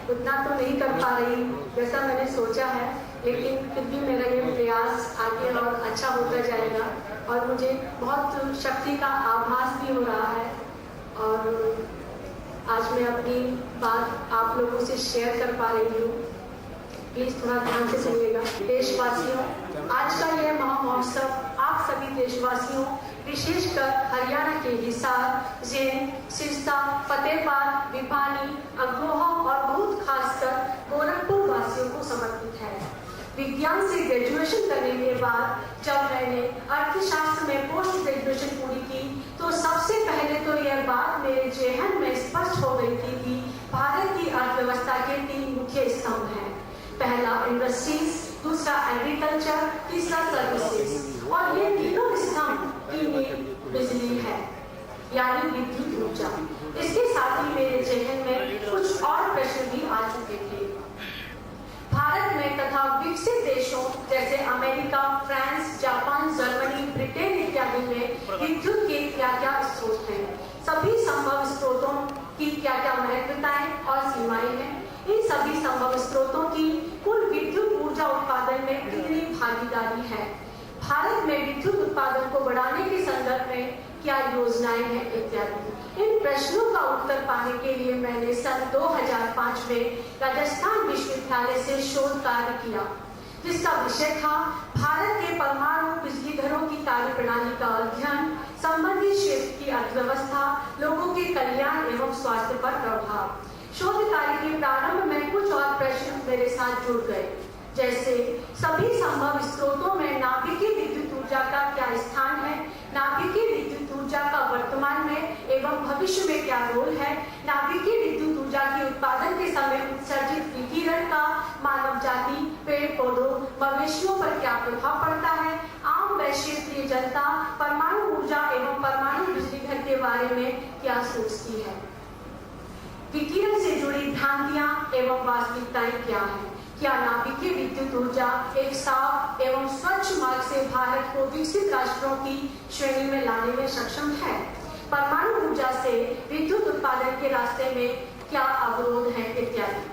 उतना तो नहीं कर पा रही जैसा मैंने सोचा है, लेकिन फिर भी मेरा ये प्रयास आगे और अच्छा होता जाएगा और मुझे बहुत शक्ति का आभास भी हो रहा है। और आज मैं अपनी बात आप लोगों से शेयर कर पा रही हूँ, प्लीज थोड़ा ध्यान से सुनिएगा। देशवासियों, आज का यह महोत्सव आप सभी देशवासियों, विशेषकर हरियाणा के हिसार, जींद, सिरसा, फतेहबाद, भिवानी, अग्रोहा और बहुत खासकर गोरखपुर वासियों को समर्पित है। विज्ञान से ग्रेजुएशन करने के बाद जब मैंने अर्थशास्त्र में पोस्ट ग्रेजुएशन पूरी की तो सबसे पहले तो यह बात मेरे जेहन में स्पष्ट हो गई थी कि भारत की अर्थव्यवस्था के 3 मुख्य स्तंभ हैं। पहला इंडस्ट्रीज, दूसरा एग्रीकल्चर, तीसरा सर्विसेज, और ये तीनों स्तंभ की नींव बिजली है, यानी विद्युत ऊर्जा। इसके साथ ही मेरे जेहन में कुछ और प्रश्न भी आ चुके थे। भारत में तथा विकसित देशों जैसे America, France, Japan, Germany, Britain इत्यादि में विद्युत के क्या-क्या स्रोत हैं, सभी संभव स्रोतों की क्या-क्या महत्वताएं और सीमाएं हैं, इन सभी संभव स्रोतों की कुल विद्युत ऊर्जा उत्पादन में कितनी भागीदारी है, भारत में विद्युत उत्पादन को बढ़ाने के संदर्भ में क्या योजनाएं हैं इत्यादि। इन प्रश्नों का उत्तर पाने के लिए मैंने सन 2005 में राजस्थान विश्वविद्यालय से शोध कार्य किया, जिसका विषय था भारत के परमाणु बिजली घरों की कार्य प्रणाली का अध्ययन, संबंधित क्षेत्र की अर्थव्यवस्था, लोगों के कल्याण एवं स्वास्थ्य पर प्रभाव। शोध कार्य के प्रारंभ में कुछ और प्रश्न मेरे साथ जुड़ गए, जैसे सभी संभव स्रोतों में नाभिकीय विद्युत ऊर्जा का क्या स्थान है, नाभिकीय विद्युत ऊर्जा का वर्तमान में एवं भविष्य में क्या रोल है, नाभिकीय विद्युत ऊर्जा के उत्पादन के समय उत्सर्जित विकिरण का मानव जाति, पेड़ पौधों, मवेशियों पर क्या प्रभाव पड़ता है, आम व क्षेत्रीय जनता परमाणु ऊर्जा एवं परमाणु बिजली घर के बारे में क्या सोचती है, विकिरण से जुड़ी भ्रांतियां एवं वास्तविकताएं क्या है, क्या नाभिकीय विद्युत ऊर्जा एक साफ एवं स्वच्छ मार्ग से भारत को विकसित राष्ट्रों की श्रेणी में लाने में सक्षम है, परमाणु ऊर्जा से विद्युत उत्पादन के रास्ते में क्या अवरोध है इत्यादि।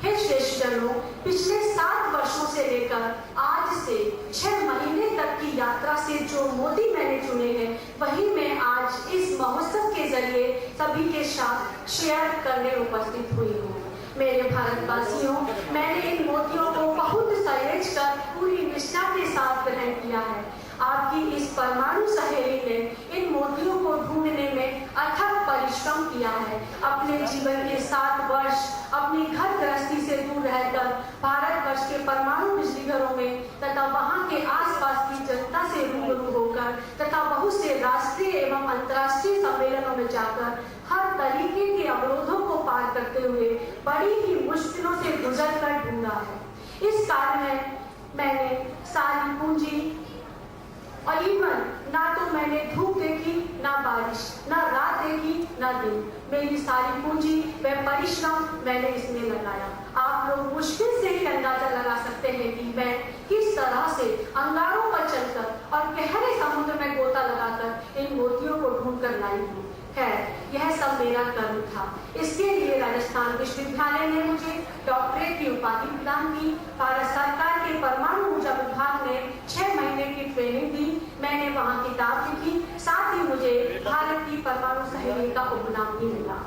हे श्रेष्ठ जनों, पिछले 7 वर्षों से लेकर आज से 6 महीने तक की यात्रा से जो मोती मैंने चुने हैं, वही मैं आज इस महोत्सव के जरिए सभी के साथ शेयर करने उपस्थित हुई हूँ। मेरे भारतवासियों, मैंने इन मोतियों को बहुत सहेज कर पूरी निष्ठा के साथ ग्रहण किया है। आपकी इस परमाणु सहेली ने इन मोतियों को ढूंढने में अथक परिश्रम किया है। अपने जीवन के 7 वर्ष अपनी घर गृहस्थी से दूर रहकर भारतवर्ष के परमाणु बिजली घरों में तथा वहां के आसपास की जनता से रूबरू होकर तथा बहुत से राष्ट्रीय एवं अंतर्राष्ट्रीय सम्मेलनों में जाकर हर तरीके के अवरोधों को पार करते हुए बड़ी ही मुश्किलों से गुजर कर ढूंढा है। इस कार्य में मैंने सारी पूंजी और इवन ना तो मैंने धूप देखी, ना बारिश, ना रात देखी, ना दिन, मेरी सारी पूंजी व परिश्रम मैंने इसमें लगाया। आप लोग मुश्किल से ही अंदाजा लगा सकते हैं कि मैं किस तरह से अंगारों पर चलकर और गहरे समुद्र में गोता लगाकर इन मोतियों को ढूंढ कर लाई हूँ। यह सब मेरा कर्म था। इसके लिए राजस्थान विश्वविद्यालय ने मुझे डॉक्टरेट की उपाधि प्रदान की। भारत सरकार के परमाणु ऊर्जा विभाग ने 6 महीने की ट्रेनिंग दी। मैंने वहां किताब लिखी, साथ ही मुझे भारत की परमाणु सहेली का उपनाम भी मिला।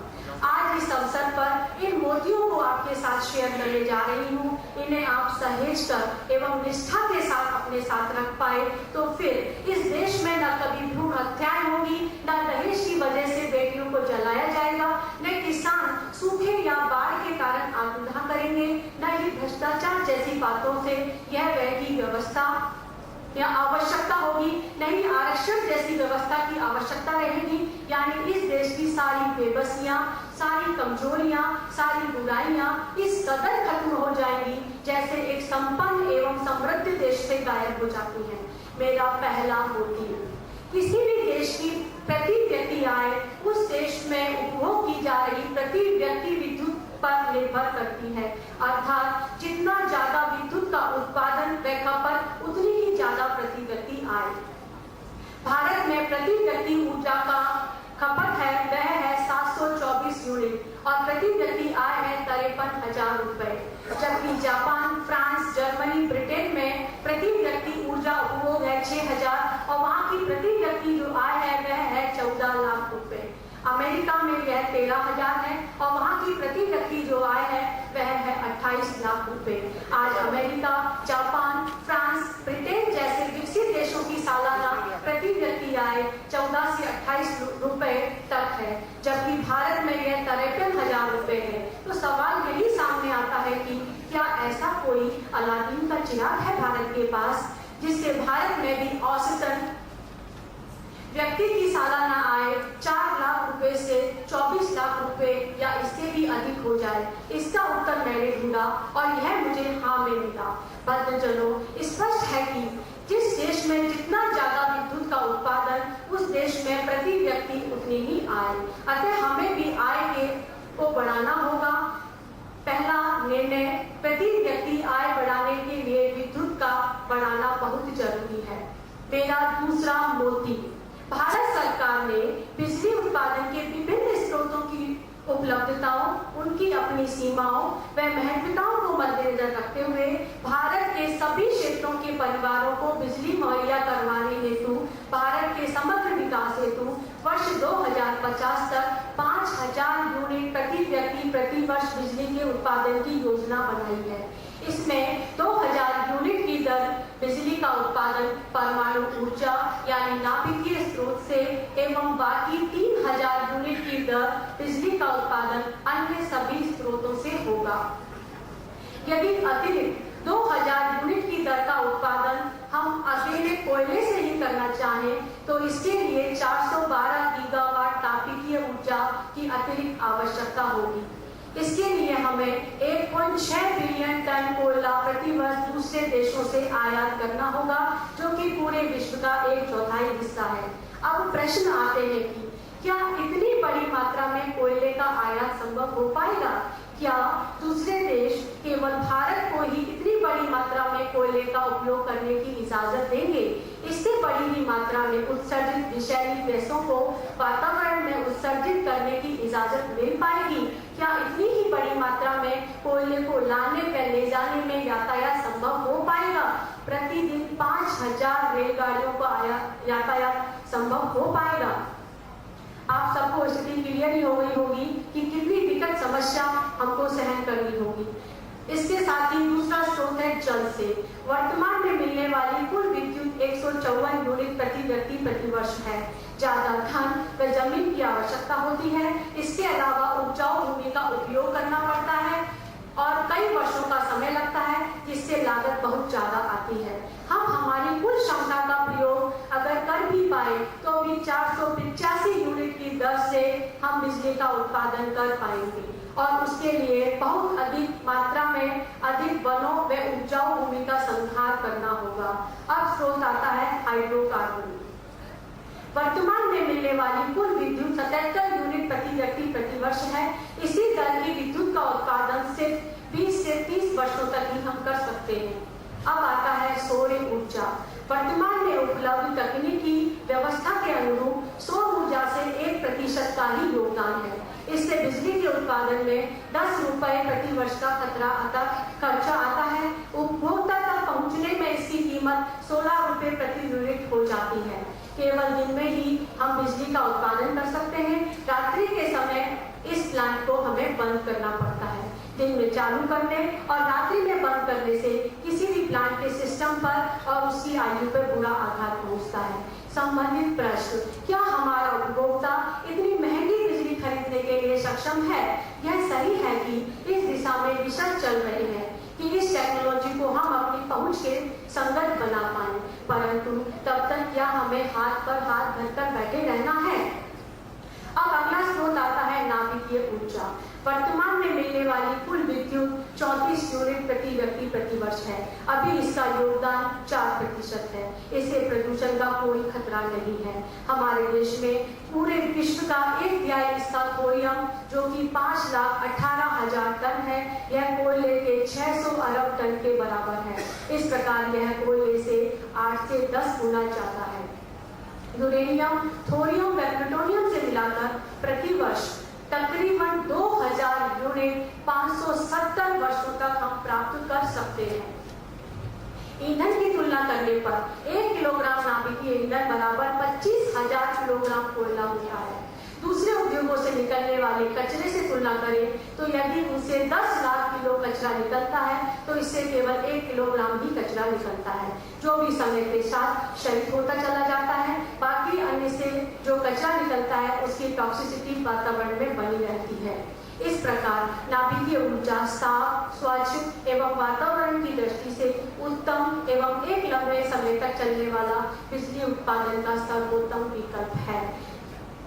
आज इस अवसर पर इन मोतियों को आपके साथ शेयर करने जा रही हूँ। इन्हें आप सहेज कर एवं निष्ठा के साथ अपने साथ रख पाए तो फिर इस देश में न कभी भ्रूण हत्याएं होगी, न दहेज की वजह से बेटियों को जलाया जाएगा, न किसान सूखे या बाढ़ के कारण आत्मदाह करेंगे, न ही भ्रष्टाचार जैसी बातों से यह वह की व्यवस्था या आवश्यकता होगी, नहीं आरक्षण जैसी व्यवस्था की आवश्यकता रहेगी। यानी इस देश की सारी बेबसियां, सारी कमजोरियां, सारी बुराइयां इस कदर खत्म हो जाएंगी जैसे एक संपन्न एवं समृद्ध देश से गायब हो जाती है। मेरा पहला मोती, किसी भी देश की प्रति व्यक्ति आय उस देश में उपभोग की जा रही प्रति व्यक्ति विद्युत पर निर्भर करती है। अर्थात जितना ज्यादा विद्युत का उत्पादन व खपत उतनी ही ज्यादा प्रति व्यक्ति आय। भारत में प्रति व्यक्ति ऊर्जा का खपत है वह है 724 यूनिट और प्रति व्यक्ति आय है की प्रति व्यक्ति जो आय है वह है 14 लाख रुपए। अमेरिका में यह 13,000 है और वहाँ की प्रति व्यक्ति जो आय है वह है 28 लाख रुपए। आज अमेरिका, जापान, फ्रांस, ब्रिटेन जैसे विकसित देशों की सालाना प्रति व्यक्ति आय 14 से 28 रुपए तक है, जबकि भारत में यह 53,000 रुपए है। तो सवाल यही सामने आता है कि क्या ऐसा कोई अलादीन का चिराग है भारत के पास, जिससे भारत में भी औसतन व्यक्ति की सालाना आय 4 लाख रुपए से 24 लाख रुपए या इससे भी अधिक हो जाए? इसका उत्तर मैंने ढूंढा और यह मुझे हाँ में मिला। भद्रजनों, स्पष्ट है कि जिस देश में जितना ज्यादा विद्युत का उत्पादन, उस देश में प्रति व्यक्ति उतनी ही आय। अतः हमें भी आय को बढ़ाना होगा। पहला निर्णय, प्रति व्यक्ति आय बढ़ाने के लिए विद्युत का बढ़ाना बहुत जरूरी है। मेरा दूसरा मोती, भारत सरकार ने बिजली उत्पादन के विभिन्न स्रोतों की उपलब्धताओं, उनकी अपनी सीमाओं व महत्वताओं को मद्देनजर रखते हुए भारत के सभी क्षेत्रों के परिवारों को बिजली मुहैया करवाने हेतु भारत के समग्र विकास हेतु वर्ष 2050 तक 5,000 यूनिट प्रति व्यक्ति प्रति वर्ष बिजली के उत्पादन की योजना बनाई है। इसमें 2,000 यूनिट की दर बिजली का उत्पादन परमाणु ऊर्जा यानी नाभिकीय स्रोत से एवं बाकी 3,000 यूनिट की दर बिजली का उत्पादन अन्य सभी स्रोतों से होगा। यदि अतिरिक्त 2,000 यूनिट की दर का उत्पादन हम अकेले कोयले से ही करना चाहें तो इसके लिए 412 गीगावाट तापीय ऊर्जा की अतिरिक्त आवश्यकता होगी। इसके लिए हमें 1.6 बिलियन टन कोयला प्रति वर्ष दूसरे देशों से आयात करना होगा, जो कि पूरे विश्व का 1/4 हिस्सा है। अब प्रश्न आते हैं कि क्या इतनी बड़ी मात्रा में कोयले का आयात संभव हो पाएगा? क्या दूसरे देश केवल भारत को ही इतनी बड़ी मात्रा में कोयले का उपयोग करने की इजाजत देंगे? इससे बड़ी ही मात्रा में उत्सर्जित विषैली गैसों को वातावरण में उत्सर्जित करने की इजाजत मिल पाएगी? क्या इतनी ही बड़ी मात्रा में कोयले को लाने व ले जाने में यातायात संभव हो पाएगा? प्रतिदिन 5,000 रेलगाड़ियों का यातायात संभव हो पाएगा? आप सबको स्थिति क्लियर ही हो गई होगी कि कितनी विकट समस्या हमको सहन करनी होगी। इसके साथ ही दूसरा स्रोत है जल से। वर्तमान में मिलने वाली कुल विद्युत 154 यूनिट प्रति व्यक्ति प्रति वर्ष है। ज्यादा धन व जमीन की आवश्यकता होती है। इसके अलावा उपजाऊ भूमि का उपयोग करना पड़ता है और कई वर्षों का समय लगता है, जिससे लागत बहुत ज्यादा आती है। हम हमारी कुल क्षमता का प्रयोग अगर कर भी पाए तो भी 485 यूनिट की दर से हम बिजली का उत्पादन कर पाएंगे और उसके लिए बहुत अधिक मात्रा में अधिक वनों व उपजाऊ भूमि का संहार करना होगा। अब स्रोत आता है हाइड्रोकार्बन। वर्तमान में मिलने वाली कुल विद्युत 77 यूनिट प्रति व्यक्ति प्रति वर्ष है। इसी दर की विद्युत का उत्पादन सिर्फ 20 से 30 वर्षों तक ही हम कर सकते हैं। अब आता है सौर ऊर्जा। वर्तमान में उपलब्ध तकनीकी व्यवस्था के अनुरूप सौर ऊर्जा से 1% का ही योगदान है। इससे बिजली के उत्पादन में 10 रुपए प्रति वर्ष का खर्चा आता है। उपभोक्ता तक पहुंचने में इसकी कीमत 16 रुपए प्रति यूनिट हो जाती है। केवल दिन में ही हम बिजली का उत्पादन कर सकते हैं। रात्रि के समय इस प्लांट को हमें बंद करना पड़ता है। दिन में चालू करने और रात्रि में बंद करने से किसी भी प्लांट के सिस्टम पर और उसकी आयु पर बुरा आघात पहुंचता है। संबंधित प्रश्न, क्या हमारा उपभोक्ता इतनी महंगी बिजली खरीदने के लिए सक्षम है? यह सही है कि इस दिशा में रिसर्च चल रही है कि इस टेक्नोलॉजी को हम अपनी पहुंच के संगत बना पाए, परंतु तब तक क्या हमें हाथ पर हाथ धरकर बैठे रहना है? अब अगला स्रोत आता है नाभिकीय ऊर्जा। वर्तमान में मिलने वाली कुल विद्युत 34 यूनिट प्रति व्यक्ति प्रति वर्ष है। अभी इसका योगदान 4% है। इससे प्रदूषण का कोई खतरा नहीं है। हमारे देश में पूरे विश्व का 1/3 हिस्सा थोरियम, जो कि 5,18,000 टन है, यह कोयले के 600 अरब टन के बराबर है। इस प्रकार यह कोयले से 8 से 10 गुना ज्यादा है। यूरेनियम, थोरियम व प्लूटोनियम से मिलाकर प्रति वर्ष तकरीबन 2,000 यूनिट 570 वर्षों तक हम प्राप्त कर सकते हैं। ईंधन की तुलना करने पर 1 किलोग्राम नाभिकीय ईंधन बराबर 25,000 किलोग्राम कोयला होता है। दूसरे उद्योगों से निकलने वाले कचरे से तुलना करें तो यदि उनसे 10 लाख किलो कचरा निकलता है तो इससे केवल 1 किलोग्राम ही कचरा निकलता है, जो भी समय के साथ क्षरित होता चला जाता है। बाकी अन्य से जो कचरा निकलता है उसकी टॉक्सिसिटी वातावरण में बनी रहती है। इस प्रकार नाभिकीय ऊर्जा साफ, स्वच्छ एवं वातावरण की दृष्टि से उत्तम एवं एक लंबे समय तक चलने वाला बिजली उत्पादन का सर्वोत्तम विकल्प है।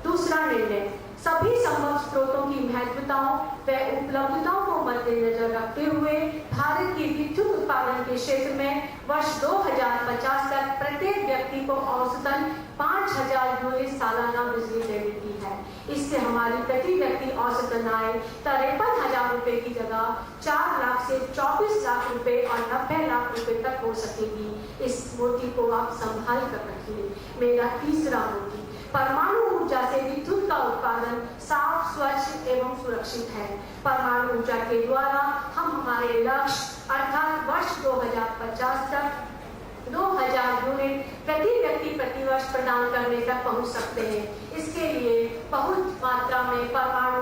दूसरा निर्णय, सभी संभव स्रोतों की महत्वताओं व उपलब्धताओं को मद्देनजर रखते हुए भारत की विद्युत उत्पादन के क्षेत्र में वर्ष 2050 तक प्रत्येक व्यक्ति को औसतन 5,000 यूनिट सालाना बिजली देने की है। इससे हमारी प्रति व्यक्ति औसतन आय 53,000 रुपए की जगह 4 लाख से 24 लाख रुपए और 90 लाख रुपए तक हो सकेगी। इस मोती को आप संभाल कर रखिए। मेरा तीसरा मोती, परमाणु ऊर्जा से विद्युत का उत्पादन साफ, स्वच्छ एवं सुरक्षित है। परमाणु ऊर्जा के द्वारा हम हमारे लक्ष्य अर्थात वर्ष 2050 तक 2,000 यूनिट प्रति व्यक्ति प्रति वर्ष प्रदान करने तक पहुंच सकते हैं। इसके लिए बहुत मात्रा में परमाणु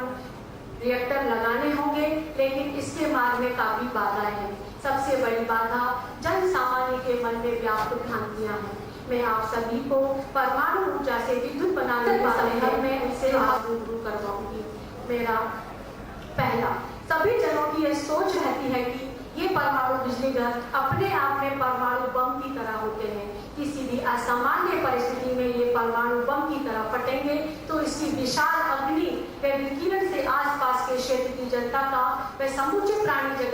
रिएक्टर लगाने होंगे, लेकिन इसके मार्ग में काफी बाधाएं हैं। सबसे बड़ी बाधा जन सामान्य के मन में व्याप्त भ्रांतियां हैं। मैं आप सभी को परमाणु ऊर्जा से विद्युत बनाने के संदर्भ में उनसे रूबरू करवाऊंगी। मेरा पहला, सभी जनों की यह सोच रहती है कि ये परमाणु बिजली घर अपने आप में परमाणु बम की तरह होते हैं। किसी भी असामान्य परिस्थिति में ये परमाणु बम की तरह फटेंगे तो इसकी विशाल अग्नि व विकिरण से आसपास के क्षेत्र की जनता का व समूचे प्राणी जगत